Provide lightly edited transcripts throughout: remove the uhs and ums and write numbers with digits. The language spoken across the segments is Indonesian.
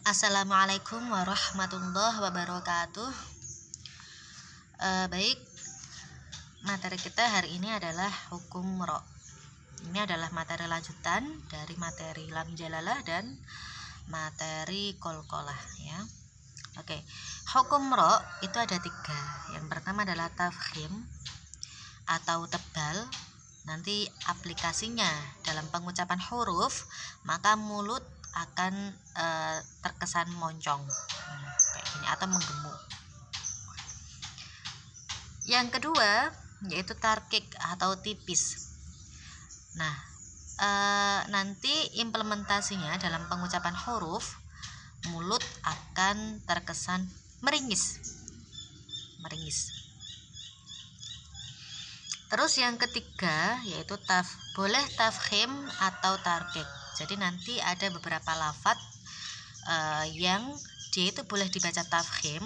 Assalamualaikum warahmatullahi wabarakatuh. Baik, materi kita hari ini adalah hukum ro. Ini adalah materi lanjutan dari materi lam jalalah dan materi kolkolah ya. Oke, hukum ro itu ada 3. Yang pertama adalah tafkhim atau tebal. Nanti aplikasinya dalam pengucapan huruf, maka mulut akan terkesan moncong kayak gini atau menggemuk. Yang kedua yaitu tarkik atau tipis. Nah, nanti implementasinya dalam pengucapan huruf, mulut akan terkesan meringis. Terus yang ketiga yaitu boleh tafkhim atau tarkik. Jadi nanti ada beberapa lafadz yang dia itu boleh dibaca tafkhim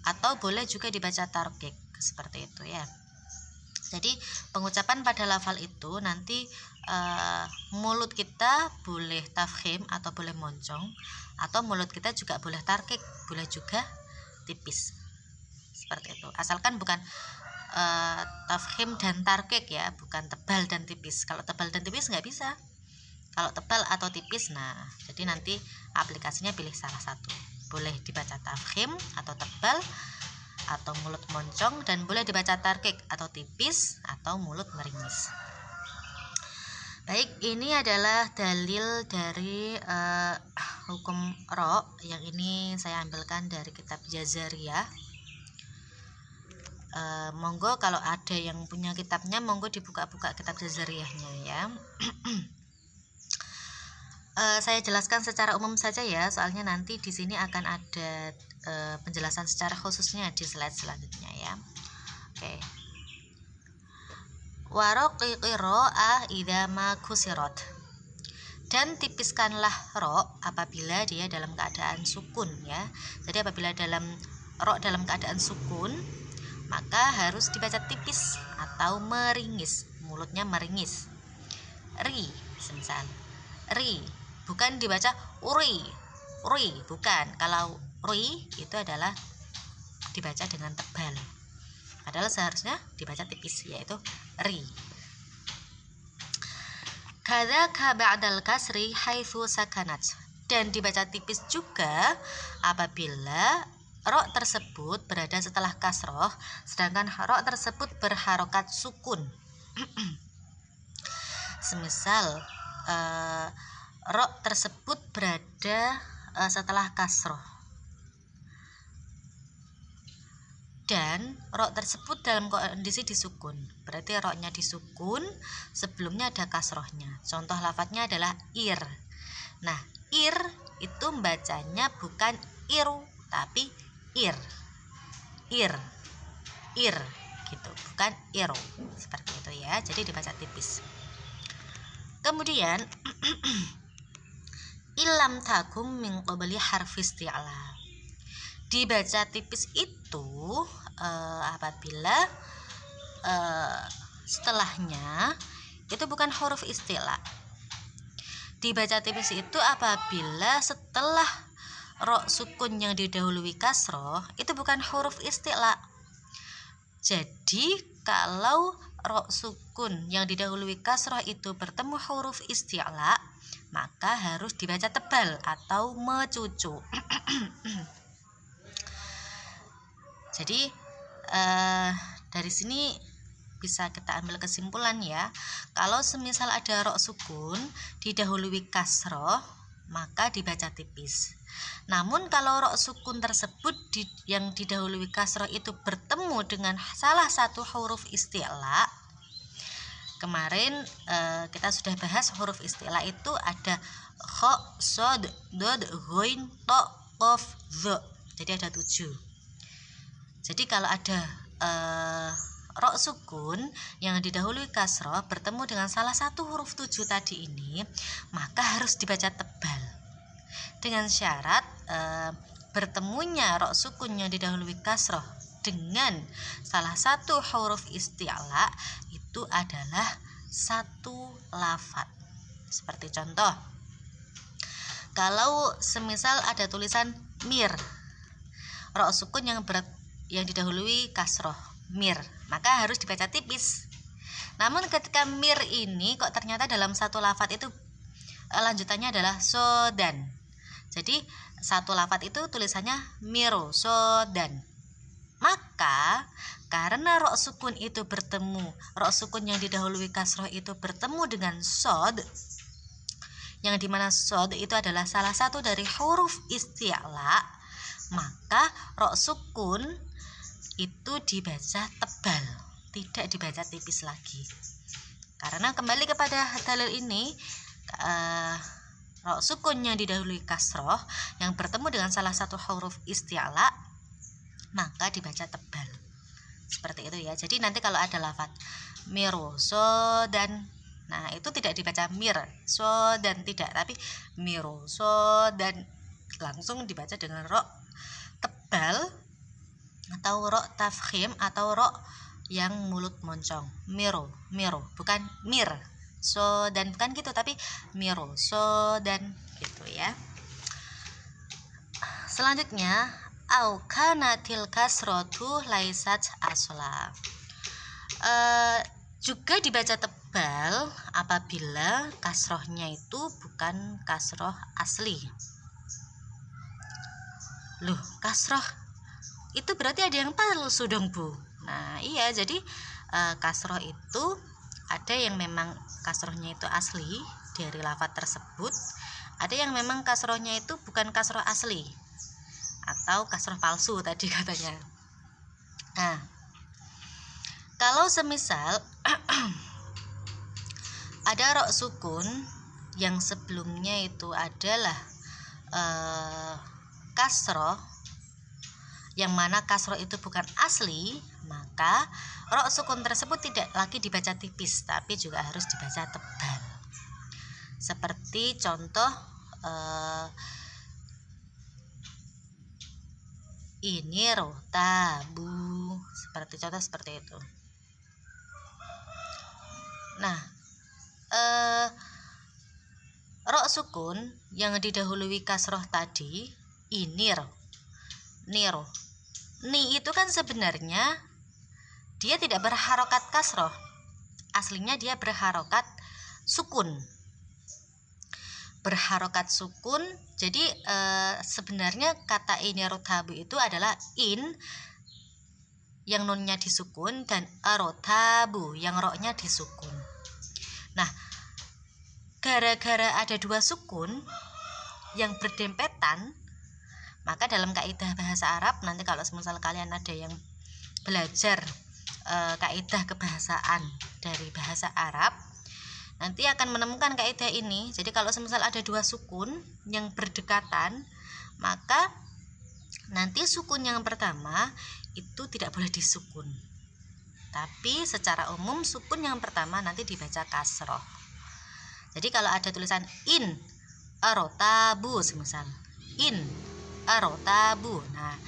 atau boleh juga dibaca tarkik, seperti itu ya. Jadi pengucapan pada lafal itu nanti mulut kita boleh tafkhim atau boleh moncong, atau mulut kita juga boleh tarkik, boleh juga tipis, seperti itu. Asalkan bukan tafkhim dan tarkik ya, bukan tebal dan tipis. Kalau tebal dan tipis nggak bisa. Kalau tebal atau tipis, nah jadi nanti aplikasinya pilih salah satu. Boleh dibaca tafkhim atau tebal atau mulut moncong, dan boleh dibaca tarkik atau tipis atau mulut meringis. Baik, ini adalah dalil dari hukum ro. Yang ini saya ambilkan dari kitab Jazariyah. Monggo kalau ada yang punya kitabnya, monggo dibuka-buka kitab Jazariyahnya ya. Saya jelaskan secara umum saja ya, soalnya nanti di sini akan ada penjelasan secara khususnya di slide selanjutnya ya. Oke. Waroqiqi ro'ah idza ma kusirot. Dan tipiskanlah ro apabila dia dalam keadaan sukun ya. Jadi apabila ro dalam keadaan sukun, maka harus dibaca tipis atau meringis, mulutnya meringis. Ri, semisal ri, bukan dibaca uri, bukan. Kalau ri itu adalah dibaca dengan tebal, padahal seharusnya dibaca tipis, yaitu ri. Kadzaka ba'dal kasri haitsu sakanat. Dan dibaca tipis juga apabila ro tersebut berada setelah kasroh, sedangkan ro tersebut berharokat sukun. Semisal ro tersebut berada setelah kasroh dan ro tersebut dalam kondisi disukun, berarti ro-nya disukun, sebelumnya ada kasrohnya. Contoh lafadznya adalah ir. Nah, ir itu bacanya bukan iru tapi ir gitu, bukan iru, seperti itu ya. Jadi dibaca tipis. Kemudian ilam takum min qabli harfi isti'la. Dibaca tipis itu apabila setelahnya itu bukan huruf isti'la. Dibaca tipis itu apabila setelah ro sukun yang didahului kasroh itu bukan huruf isti'la. Jadi kalau ro sukun yang didahului kasroh itu bertemu huruf isti'la, maka harus dibaca tebal atau mecucu. Jadi dari sini bisa kita ambil kesimpulan ya, kalau semisal ada ro sukun didahului kasroh, maka dibaca tipis. Namun kalau ro sukun tersebut yang didahului kasroh itu bertemu dengan salah satu huruf isti'la. Kemarin kita sudah bahas huruf isti'la itu ada kha, shad, dod, ghain, ta, qaf, dha. Jadi ada 7. Jadi kalau ada ro sukun yang didahului kasroh bertemu dengan salah satu huruf 7 tadi ini, maka harus dibaca tebal. Dengan syarat bertemunya ro sukun yang didahului kasroh dengan salah satu huruf isti'la itu adalah satu lafadz. Seperti contoh, Kalau semisal ada tulisan mir, ro sukun yang didahului kasroh, mir, maka harus dibaca tipis. Namun ketika mir ini kok ternyata dalam satu lafadz itu lanjutannya adalah sodan. Jadi satu lafadz itu tulisannya miro sodan. Maka karena ro sukun itu bertemu, ro sukun yang didahului kasroh itu bertemu dengan sod, yang dimana sod itu adalah salah satu dari huruf isti'la, maka ro sukun itu dibaca tebal, tidak dibaca tipis lagi. Karena kembali kepada dalil ini, ro sukun yang didahului kasroh yang bertemu dengan salah satu huruf isti'la maka dibaca tebal, seperti itu ya. Jadi nanti kalau ada lafadz miro sodan, nah itu tidak dibaca mir sodan, tidak, tapi miro sodan, langsung dibaca dengan ro tebal atau ro tafkhim atau ro yang mulut moncong, miro, bukan mir sodan, bukan gitu, tapi miro sodan gitu ya. Selanjutnya au kanatil kasrotu laisat asla, juga dibaca tebal apabila kasrohnya itu bukan kasroh asli. Loh, kasroh itu berarti ada yang palsu dong Bu. Nah iya, jadi kasroh itu ada yang memang kasrohnya itu asli dari lafadz tersebut, ada yang memang kasrohnya itu bukan kasroh asli atau kasroh palsu tadi katanya. Nah, kalau semisal ada ro sukun yang sebelumnya itu adalah kasroh, yang mana kasroh itu bukan asli, maka ro sukun tersebut tidak lagi dibaca tipis, tapi juga harus dibaca tebal. Seperti contoh ini rotabu, seperti contoh seperti itu. Nah, ro sukun yang didahului kasroh tadi, inir, niro, ni itu kan sebenarnya dia tidak berharokat kasroh, aslinya dia berharokat sukun, jadi sebenarnya kata ini rotabu itu adalah in yang nunnya disukun dan arotabu yang roknya disukun. Nah, gara-gara ada dua sukun yang berdempetan, maka dalam kaidah bahasa Arab, nanti kalau semisal kalian ada yang belajar kaidah kebahasaan dari bahasa Arab, nanti akan menemukan kaidah ini. Jadi kalau semisal ada dua sukun yang berdekatan, maka nanti sukun yang pertama itu tidak boleh disukun, tapi secara umum sukun yang pertama nanti dibaca kasroh. Jadi kalau ada tulisan in arotabu, semisal in arotabu, nah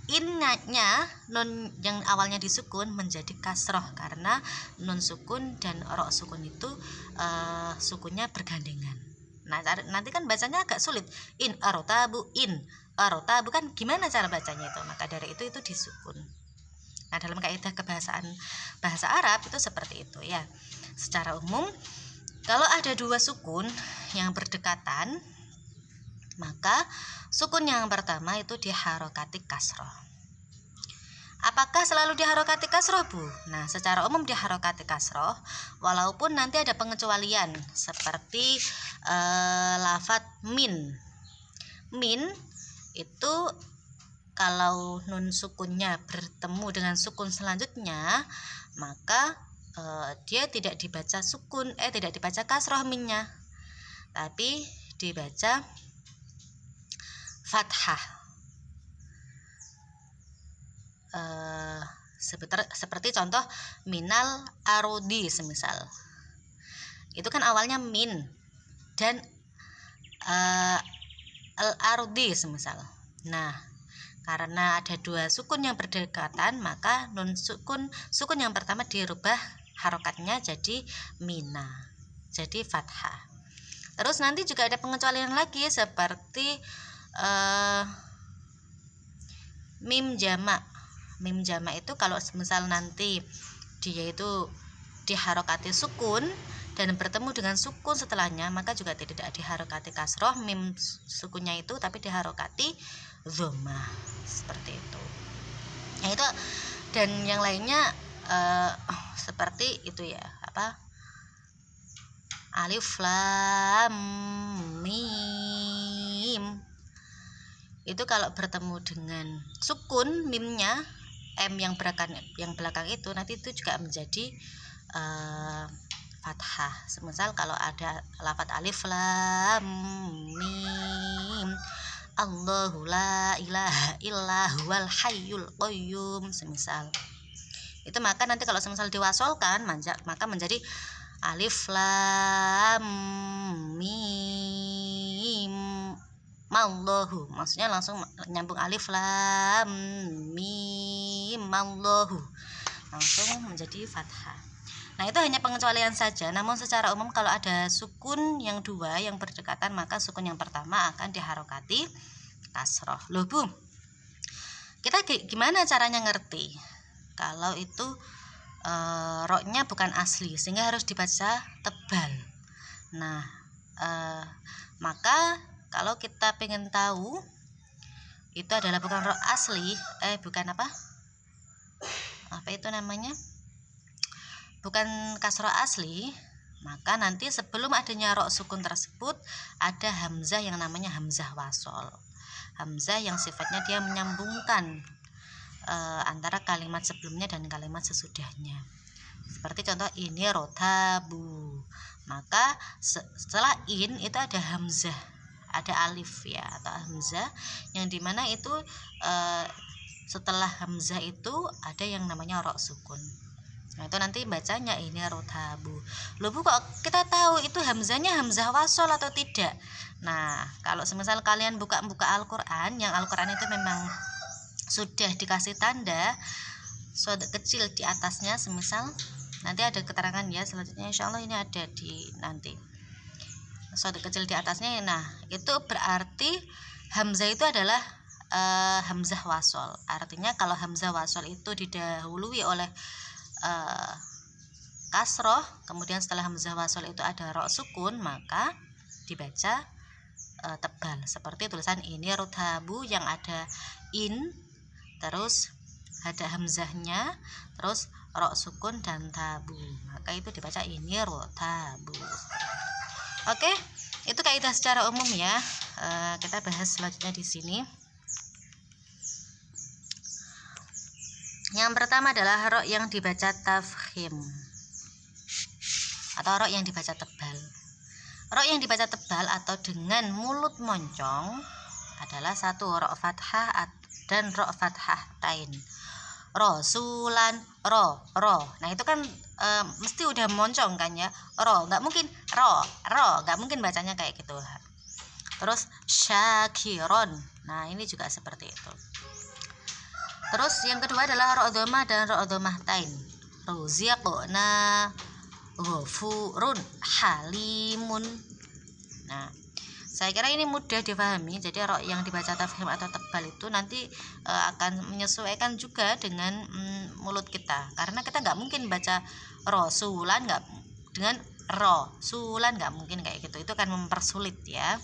innya nun yang awalnya disukun menjadi kasroh karena nun sukun dan ro sukun itu sukunnya bergandengan. Nah nanti kan bacanya agak sulit, in arotabu kan gimana cara bacanya itu, maka dari itu disukun. Nah dalam kaidah kebahasaan bahasa Arab itu seperti itu ya. Secara umum kalau ada dua sukun yang berdekatan, maka sukun yang pertama itu diharokati kasroh. Apakah selalu diharokati kasroh Bu? Nah secara umum diharokati kasroh, walaupun nanti ada pengecualian seperti lafadz min itu kalau nun sukunnya bertemu dengan sukun selanjutnya, maka dia tidak dibaca tidak dibaca kasroh minnya, tapi dibaca fathah. Seperti contoh minal arudi, semisal itu kan awalnya min dan al arudi semisal. Nah karena ada dua sukun yang berdekatan, maka nun sukun yang pertama dirubah harokatnya jadi mina, jadi fathah. Terus nanti juga ada pengecualian lagi seperti mim jamak. Mim jamak itu kalau misal nanti dia itu diharokati sukun dan bertemu dengan sukun setelahnya, maka juga tidak diharokati kasroh mim sukunnya itu, tapi diharokati dhammah, seperti itu. Nah itu dan yang lainnya seperti itu ya, alif lam mim itu kalau bertemu dengan sukun mimnya, m yang belakang itu nanti itu juga menjadi fathah. Semisal kalau ada lafadz alif lam mim Allahu la ilaha illa huwal hayyul qayyum, semisal itu, maka nanti kalau semisal diwasolkan maka menjadi alif lam mim mallahu, maksudnya langsung nyambung alif lam mim mallahu, langsung menjadi fathah. Nah itu hanya pengecualian saja, namun secara umum kalau ada sukun yang dua yang berdekatan, maka sukun yang pertama akan diharokati kasroh. Loh Bu, kita gimana caranya ngerti kalau itu roknya bukan asli sehingga harus dibaca tebal? Nah maka kalau kita pengen tahu itu adalah bukan rok asli, bukan apa itu namanya, bukan kasroh asli, maka nanti sebelum adanya rok sukun tersebut ada hamzah yang namanya hamzah wasol. Hamzah yang sifatnya dia menyambungkan antara kalimat sebelumnya dan kalimat sesudahnya. Seperti contoh ini rotabu, maka setelah in itu ada hamzah, ada alif ya atau hamzah, yang dimana itu setelah hamzah itu ada yang namanya rok sukun. Nah itu nanti bacanya ini rotabu. Loh Bu, kok kita tahu itu hamzahnya hamzah wasol atau tidak? Nah kalau semisal kalian buka Al-Quran, yang Al-Quran itu memang sudah dikasih tanda sod kecil di atasnya, semisal nanti ada keterangan ya selanjutnya, insya Allah ini ada di nanti sod kecil di atasnya. Nah itu berarti hamzah itu adalah hamzah wasol. Artinya kalau hamzah wasol itu didahului oleh kasroh, kemudian setelah hamzah wasol itu ada rok sukun, maka dibaca tebal seperti tulisan ini rotabu yang ada in, terus ada hamzahnya, terus rok sukun dan tabu, maka itu dibaca ini rotabu. Oke, itu kaidah secara umum ya. Kita bahas selanjutnya di sini. Yang pertama adalah rok yang dibaca tafkhim atau rok yang dibaca tebal. Rok yang dibaca tebal atau dengan mulut moncong adalah satu rok fathah dan rok fathah tain. Rosulan, ro. Nah itu kan mesti udah moncong kan ya. Ro, nggak mungkin ro, nggak mungkin bacanya kayak gitu. Terus syakiron. Nah ini juga seperti itu. Terus yang kedua adalah rok dhammah dan rok dhammah tain. Ruziqna, ghafurun, halimun. Nah, saya kira ini mudah dipahami. Jadi rok yang dibaca tafkhim atau tebal itu nanti akan menyesuaikan juga dengan mulut kita. Karena kita nggak mungkin baca rosulan nggak dengan rosulan, nggak mungkin kayak gitu. Itu akan mempersulit ya.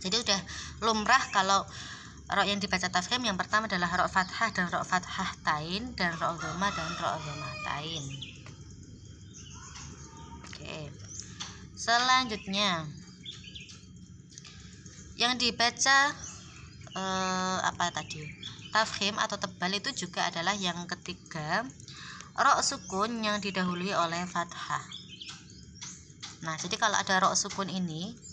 Jadi udah lumrah kalau rok yang dibaca tafkhim yang pertama adalah rok fathah dan rok fathah tain, dan rok dhammah dan rok dhammah tain. Oke. Selanjutnya yang dibaca tafkhim atau tebal itu juga adalah yang ketiga, rok sukun yang didahului oleh fathah. Nah jadi kalau ada rok sukun ini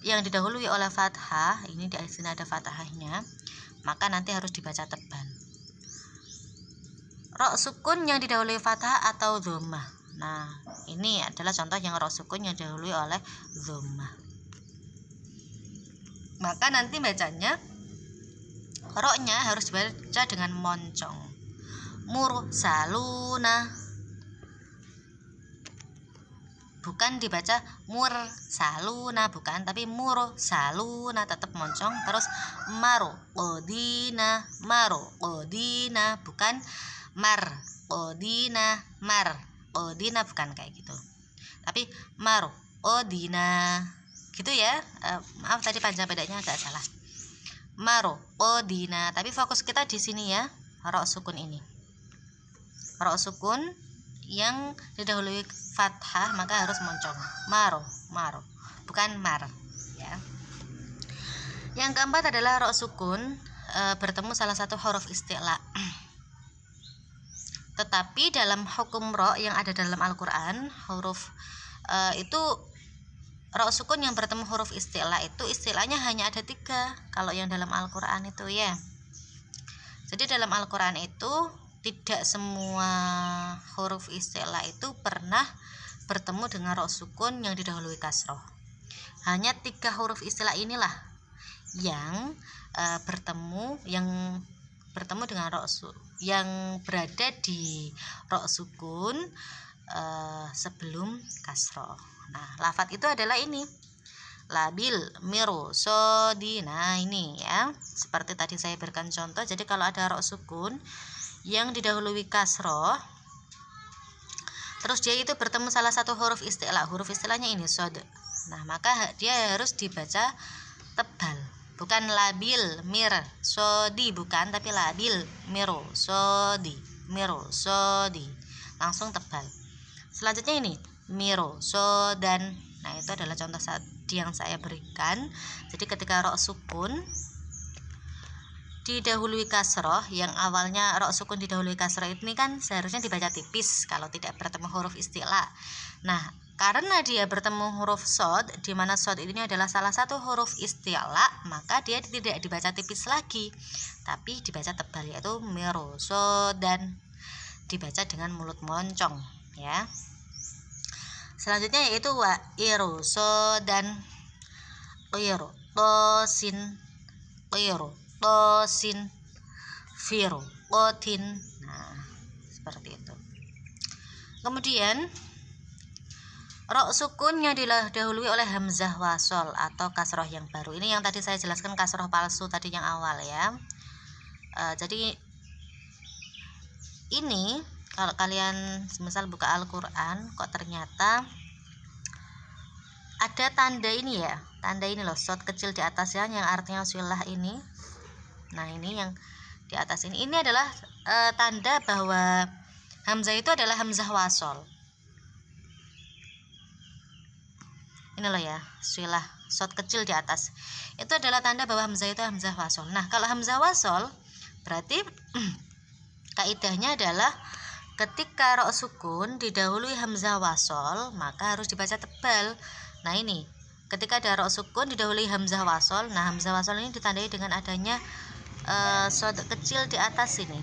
yang didahului oleh fathah, ini di sini ada fathahnya, maka nanti harus dibaca tebal. Rok sukun yang didahului fathah atau dhammah. Nah ini adalah contoh yang rok sukun yang didahului oleh dhammah, maka nanti bacanya roknya harus dibaca dengan moncong. Mursaluna, bukan dibaca mursaluna, bukan, tapi mursaluna tetap moncong. Terus marqodina, marqodina, bukan marqodina, marqodina, bukan kayak gitu, tapi marqodina gitu ya. Maaf tadi panjang pendeknya agak salah. Marqodina, tapi fokus kita di sini ya, ro sukun ini. Ro sukun yang didahului fathah maka harus moncong. Maro, bukan mar ya. Yang keempat adalah ro sukun bertemu salah satu huruf isti'la. Tetapi dalam hukum ro yang ada dalam Al-Qur'an, huruf itu ro sukun yang bertemu huruf isti'la itu istilahnya hanya ada 3 kalau yang dalam Al-Qur'an itu ya. Jadi dalam Al-Qur'an itu tidak semua huruf isti'la itu pernah bertemu dengan ro sukun yang didahului kasroh. Hanya 3 huruf isti'la inilah yang bertemu dengan ro yang berada di ro sukun sebelum kasroh. Nah, lafadz itu adalah ini, labil, miru, sodi. Nah ini ya, seperti tadi saya berikan contoh. Jadi kalau ada ro sukun yang didahului kasroh, terus dia itu bertemu salah satu huruf isti'la, huruf istilahnya ini sod. Nah maka dia harus dibaca tebal, bukan labil mir sodi, bukan, tapi labil miru sodi, miru sodi, langsung tebal. Selanjutnya ini miru sodan. Nah itu adalah contoh yang saya berikan. Jadi ketika ro sukun didahului kasroh, yang awalnya ro sukun didahului kasroh ini kan seharusnya dibaca tipis kalau tidak bertemu huruf isti'la. Nah karena dia bertemu huruf sod, di mana sod ini adalah salah satu huruf isti'la, maka dia tidak dibaca tipis lagi, tapi dibaca tebal, yaitu miru sodan, dibaca dengan mulut moncong ya. Selanjutnya yaitu wa iru sodan, qiru tosin, qiru tosin, firu qotin. Nah seperti itu. Kemudian ro sukun yang didahului oleh hamzah wasol atau kasroh yang baru. Ini yang tadi saya jelaskan kasroh palsu tadi yang awal ya. Jadi ini kalau kalian misal buka Al-Qur'an kok ternyata ada tanda ini ya, tanda ini loh, shot kecil di atasnya yang artinya silah ini. Nah ini yang di atas ini adalah tanda bahwa hamzah itu adalah hamzah wasol. Ini loh ya, silah shot kecil di atas itu adalah tanda bahwa hamzah itu hamzah wasol. Nah kalau hamzah wasol berarti kaidahnya adalah ketika ro sukun didahului hamzah wasol maka harus dibaca tebal. Nah ini ketika ada ro sukun didahului hamzah wasol, nah hamzah wasol ini ditandai dengan adanya shot kecil di atas ini.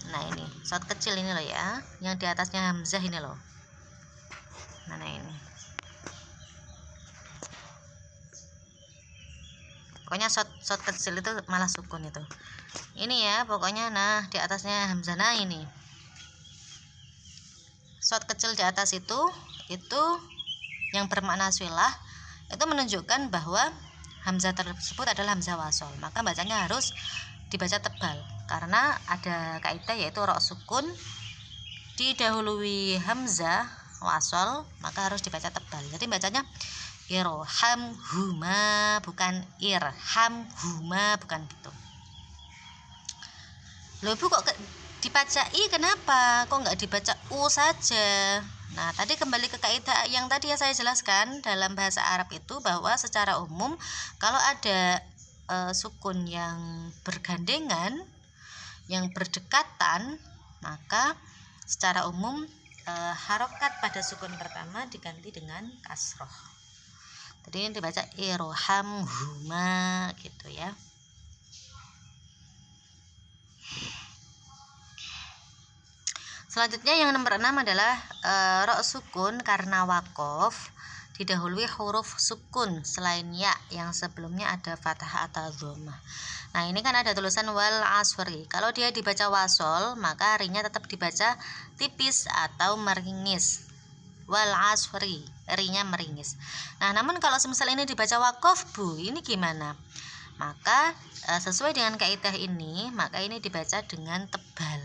Nah ini shot kecil ini loh ya, yang di atasnya hamzah ini loh. Nah ini pokoknya shot kecil itu malah sukun itu. Ini ya pokoknya, nah di atasnya hamzah. Nah ini shot kecil di atas itu yang bermakna silah, itu menunjukkan bahwa hamzah tersebut adalah hamzah wasol, maka bacanya harus dibaca tebal karena ada kaidah yaitu ro sukun didahului hamzah wasol maka harus dibaca tebal. Jadi bacanya irhamhuma, bukan irhamhuma, bukan gitu. Loh Bu kok dibaca i, kenapa kok nggak dibaca u saja? Nah tadi kembali ke kaidah yang tadi ya saya jelaskan dalam bahasa Arab itu bahwa secara umum kalau ada sukun yang bergandengan, yang berdekatan, maka secara umum harokat pada sukun pertama diganti dengan kasroh. Jadi ini dibaca irhamhuma gitu ya. Selanjutnya yang nomor 6 adalah ro sukun karena wakof didahului huruf sukun selain ya yang sebelumnya ada fathah atau dhammah. Nah ini kan ada tulisan wal asri. Kalau dia dibaca wasol maka rinya tetap dibaca tipis atau meringis. wal asri, rinya meringis. Nah, namun kalau semisal ini dibaca waqaf bu, ini gimana? Maka sesuai dengan kaidah ini, maka ini dibaca dengan tebal.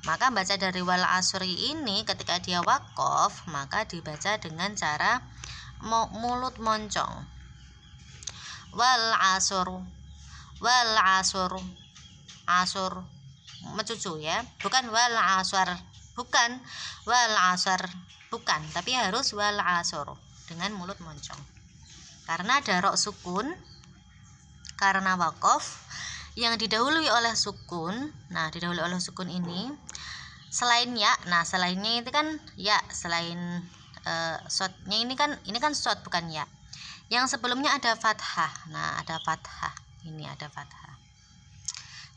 Maka baca dari wal asri ini ketika dia waqaf, maka dibaca dengan cara mulut moncong. Wal asr, wal asr, asur mencucu ya, bukan wal asar, bukan wal asar, bukan, tapi harus wal asr dengan mulut moncong. Karena ada rok sukun karena waqaf yang didahului oleh sukun. Nah, didahului oleh sukun ini selain ya, nah selainnya itu kan ya, selain shotnya ini kan shot bukan ya. Yang sebelumnya ada fathah. Nah, ada fathah. Ini ada fathah.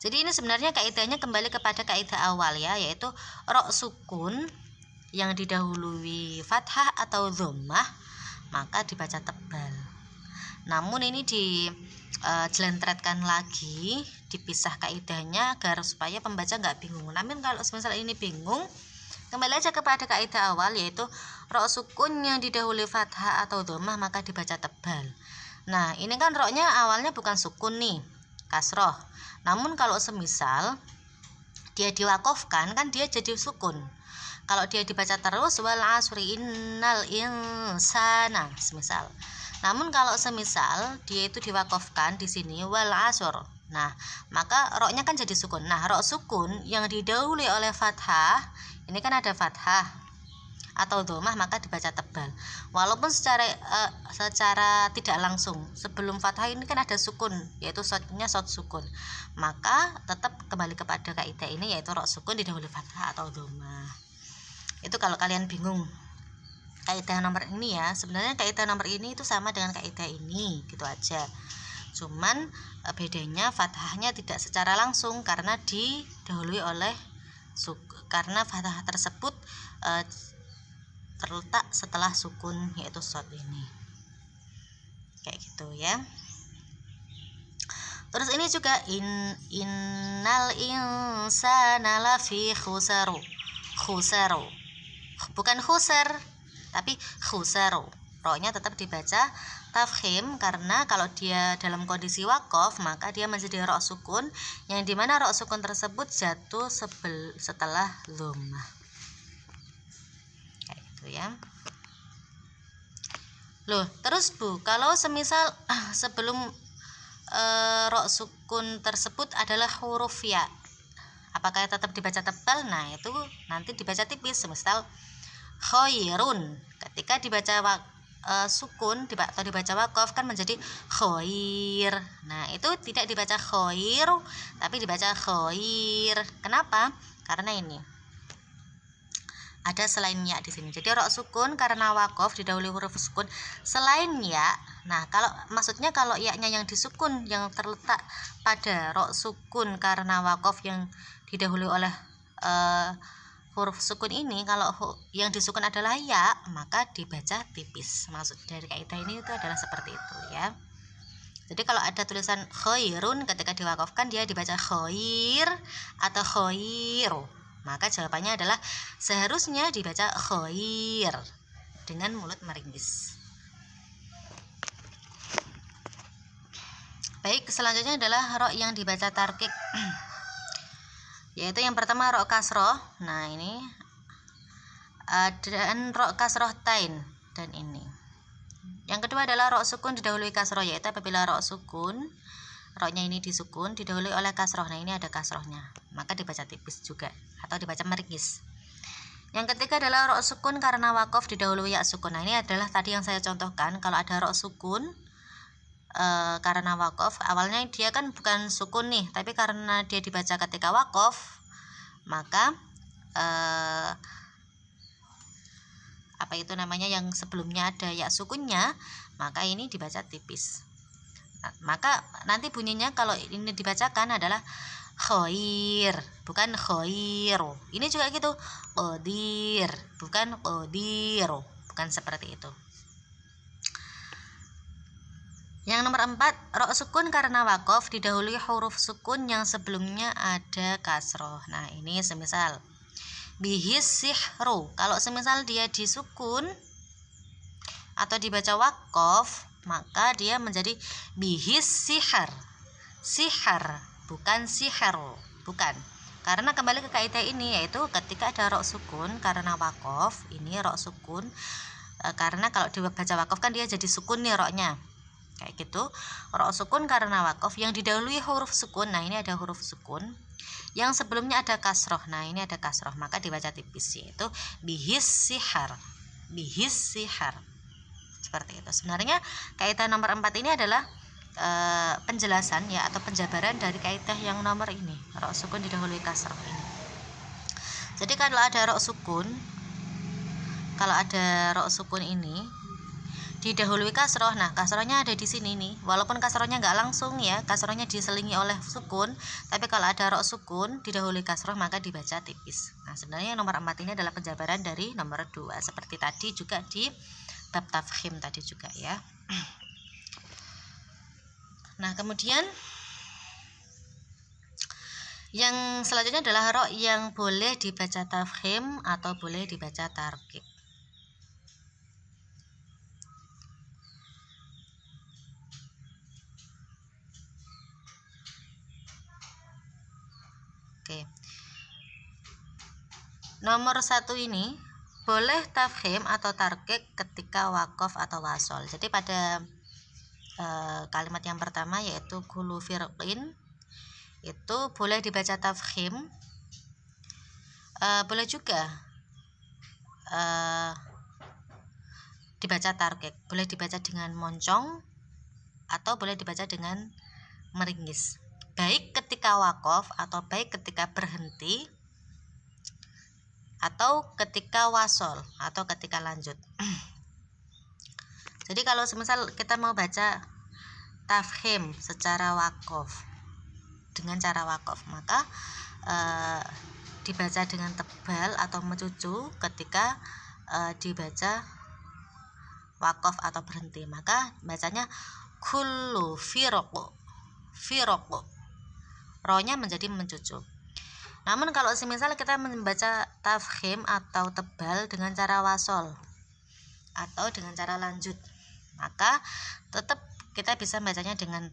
Jadi ini sebenarnya kaidahnya kembali kepada kaidah awal ya, yaitu rok sukun yang didahului fathah atau dhammah maka dibaca tebal. Namun ini jelentretkan lagi, dipisah kaidahnya agar supaya pembaca nggak bingung. Namun kalau misalnya ini bingung, kembali aja kepada kaidah awal, yaitu rok sukun yang didahului fathah atau dhammah maka dibaca tebal. Nah, ini kan roknya awalnya bukan sukun nih, kasroh. Namun kalau semisal dia diwakofkan kan dia jadi sukun. Kalau dia dibaca terus wal asri innal insana semisal. Namun kalau semisal dia itu diwakofkan di sini wal asr, nah maka roknya kan jadi sukun. Nah, rok sukun yang didahului oleh fathah, ini kan ada fathah atau dhammah maka dibaca tebal. Walaupun secara tidak langsung sebelum fathah ini kan ada sukun, yaitu shotnya shot sukun. Maka tetap kembali kepada kaidah ini, yaitu rok sukun didahului fathah atau dhammah. Itu kalau kalian bingung kaidah nomor ini ya. Sebenarnya kaidah nomor ini itu sama dengan kaidah ini, gitu aja. Cuman bedanya fathahnya tidak secara langsung karena didahului oleh karena fathah tersebut terletak setelah sukun, yaitu shot ini. Kayak gitu ya. Terus ini juga innal insana lafi khusar. Bukan khusar, tapi khusar. Roknya tetap dibaca tafkhim karena kalau dia dalam kondisi waqaf maka dia menjadi rok sukun, yang dimana rok sukun tersebut jatuh setelah dhammah. Kayak gitu ya. Loh, terus Bu, kalau semisal sebelum rok sukun tersebut adalah huruf ya, apakah tetap dibaca tebal? Nah, itu nanti dibaca tipis. Semisal khairun, ketika dibaca sukun atau dibaca waqaf kan menjadi khair. Nah, itu tidak dibaca khair tapi dibaca khair. Kenapa? Karena ini ada selain ya di sini. Jadi rok sukun karena waqaf didahului huruf sukun selain ya. Nah, kalau maksudnya kalau ya-nya yang disukun yang terletak pada rok sukun karena waqaf yang didahului oleh huruf sukun ini, kalau yang disukun adalah ya, maka dibaca tipis. Maksud dari kaidah ini itu adalah seperti itu ya. Jadi kalau ada tulisan khairun ketika diwakafkan dia dibaca khair atau khairu, maka jawabannya adalah seharusnya dibaca khair dengan mulut meringis. Baik, selanjutnya adalah rok yang dibaca tarkik. Yaitu yang pertama rok kasroh. Nah, ini dan rok kasroh tain dan ini. Yang kedua adalah rok sukun didahului kasroh, yaitu apabila rok sukun, roknya ini disukun didahului oleh kasroh. Nah, ini ada kasrohnya, maka dibaca tipis juga atau dibaca meringis. Yang ketiga adalah rok sukun karena waqaf didahului ya sukun. Nah, ini adalah tadi yang saya contohkan. Kalau ada rok sukun karena waqaf, awalnya dia kan bukan sukun nih, tapi karena dia dibaca ketika waqaf, maka apa itu namanya, yang sebelumnya ada ya sukunnya, maka ini dibaca tipis. Maka nanti bunyinya kalau ini dibacakan adalah khair, bukan khairu. Ini juga gitu, qadir, bukan qadiru, bukan seperti itu. Yang nomor 4, rok sukun karena waqaf didahului huruf sukun yang sebelumnya ada kasroh. Nah, ini semisal bihis sihru. Kalau semisal dia disukun atau dibaca wakof, maka dia menjadi bihis sihar. Sihar, bukan sihar, bukan. Karena kembali ke kaidah ini, yaitu ketika ada rok sukun karena wakof, ini rok sukun karena kalau dibaca wakof kan dia jadi sukun nih roknya, kayak gitu. Rok sukun karena wakof yang didahului huruf sukun. Nah ini ada huruf sukun yang sebelumnya ada kasroh. Nah ini ada kasroh, maka dibaca tipis, yaitu bihis sihar. Bihis sihar, seperti itu. Sebenarnya kaidah nomor 4 ini adalah penjelasan ya, atau penjabaran dari kaidah yang nomor ini, rok sukun didahului kasroh ini. Jadi kalau ada rok sukun, ini didahului kasroh, nah kasrohnya ada di sini nih, walaupun kasrohnya nggak langsung ya, kasrohnya diselingi oleh sukun, tapi kalau ada rok sukun didahului kasroh maka dibaca tipis. Nah sebenarnya nomor 4 ini adalah penjabaran dari nomor 2, seperti tadi juga di bab tafkhim tadi juga ya. Nah kemudian yang selanjutnya adalah rok yang boleh dibaca tafkhim atau boleh dibaca tarqiq. Oke. Nomor 1 ini boleh tafkhim atau tarqiq ketika wakof atau wasol. Jadi pada kalimat yang pertama yaitu kullu firqin itu boleh dibaca tafkhim, boleh juga dibaca tarqiq, boleh dibaca dengan moncong atau boleh dibaca dengan meringis, baik ketika wakof atau baik ketika berhenti atau ketika wasol atau ketika lanjut. Jadi kalau semisal kita mau baca tafkhim secara wakof dengan cara wakof, maka dibaca dengan tebal atau mencucu ketika dibaca wakof atau berhenti, maka bacanya kullu firqu. Rohnya menjadi mencucu. Namun kalau semisal kita membaca tafkhim atau tebal dengan cara wasol atau dengan cara lanjut, maka tetap kita bisa bacanya dengan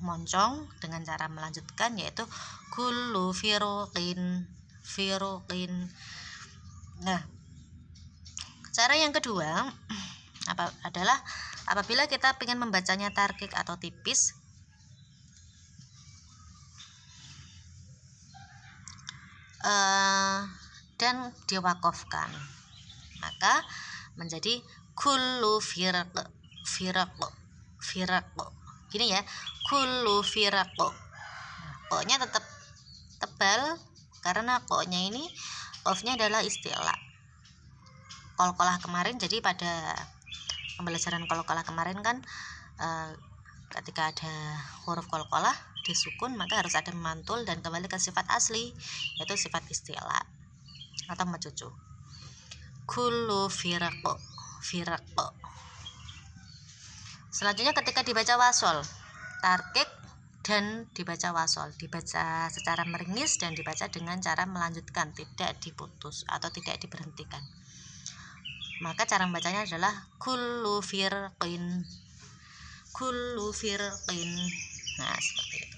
moncong dengan cara melanjutkan, yaitu kullu firqin. Nah, cara yang kedua adalah apabila kita ingin membacanya tarqiq atau tipis, dan diwakofkan, maka menjadi kullu firq. Gini ya, kullu firq. Koknya tetap tebal karena koknya ini qafnya adalah isti'la. Qalqalah kemarin, jadi pada pembelajaran qalqalah kemarin kan ketika ada huruf qalqalah disukun maka harus ada memantul dan kembali ke sifat asli, yaitu sifat isti'la atau mencucu. Kullu firq. Selanjutnya ketika dibaca wasol, tarqiq dan dibaca wasol, dibaca secara meringis dan dibaca dengan cara melanjutkan, tidak diputus atau tidak diberhentikan. Maka cara membacanya adalah kullu firqin. Nah seperti itu.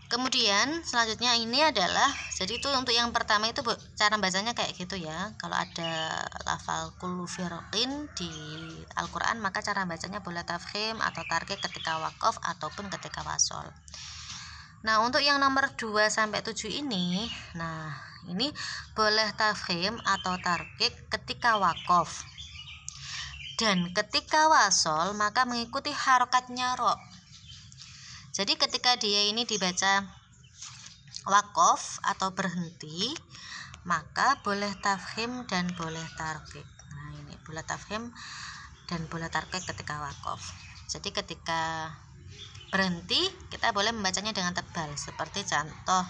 Kemudian selanjutnya ini adalah, jadi itu untuk yang pertama itu cara bacanya kayak gitu ya. Kalau ada lafal kullu firqin di Al-Quran, maka cara bacanya boleh tafkhim atau tarqiq ketika wakof ataupun ketika wasol. Nah untuk yang nomor 2 sampai 7 ini, nah ini boleh tafkhim atau tarqiq ketika wakof, dan ketika wasol maka mengikuti harokatnya ro. Jadi ketika dia ini dibaca wakof atau berhenti, maka boleh tafkhim dan boleh tarqiq. Nah ini boleh tafkhim dan boleh tarqiq ketika wakof. Jadi ketika berhenti kita boleh membacanya dengan tebal, seperti contoh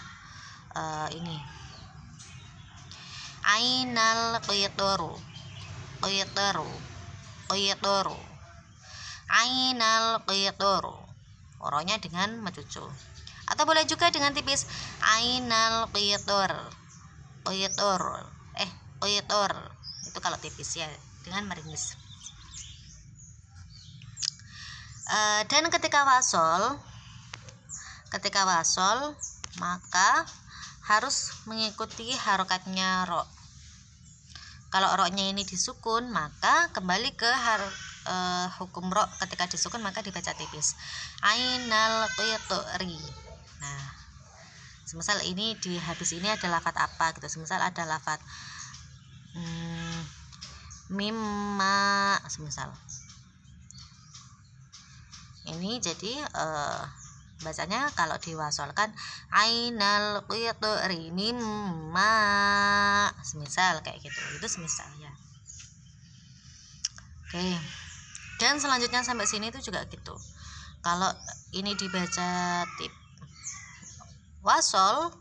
ini, ainal qitru, ainal qitru, rohnya dengan mencucu. Atau boleh juga dengan tipis, ainal qitur. Qitur. Itu kalau tipis ya, dengan meringis. Dan ketika wasol maka harus mengikuti harokatnya ro. Kalau ro-nya ini disukun, maka kembali ke hukum ro. Ketika disukun maka dibaca tipis, ainal qitri. Nah, semisal ini di habis ini ada lafat apa gitu, semisal ada lafat mimma, semisal ini, jadi bacanya kalau diwasolkan ainal qitri mimma, semisal kayak gitu, itu semisal ya. Oke, dan selanjutnya sampai sini itu juga gitu. Kalau ini dibaca tip wasol,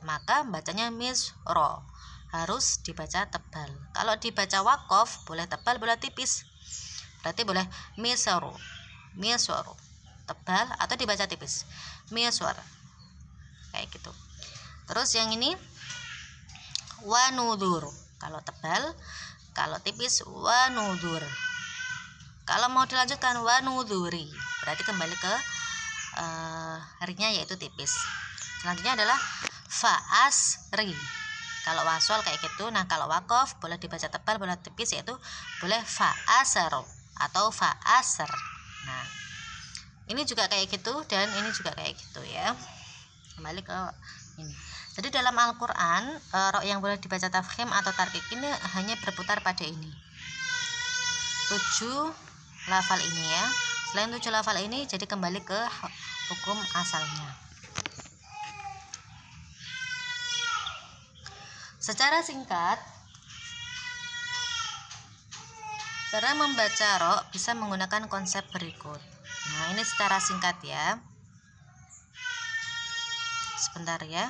maka bacanya misro, harus dibaca tebal. Kalau dibaca wakof, boleh tebal boleh tipis, berarti boleh misro, tebal atau dibaca tipis, miswar, kayak gitu. Terus yang ini wanudur, kalau tebal, kalau tipis wanudur. Kalau mau dilanjutkan wanuduri, berarti kembali ke rinya yaitu tipis. Selanjutnya adalah faasri, kalau wasol kayak gitu. Nah, kalau wakof boleh dibaca tebal boleh tipis, yaitu boleh faasar atau faasar. Nah, ini juga kayak gitu dan ini juga kayak gitu ya. Kembali ke ini. Jadi dalam Al-Quran ro yang boleh dibaca tafkhim atau tarkik ini hanya berputar pada ini 7 lafal ini ya. Selain 7 lafal ini, jadi kembali ke hukum asalnya. Secara singkat, cara membaca ro bisa menggunakan konsep berikut. Nah, ini secara singkat ya. Sebentar ya.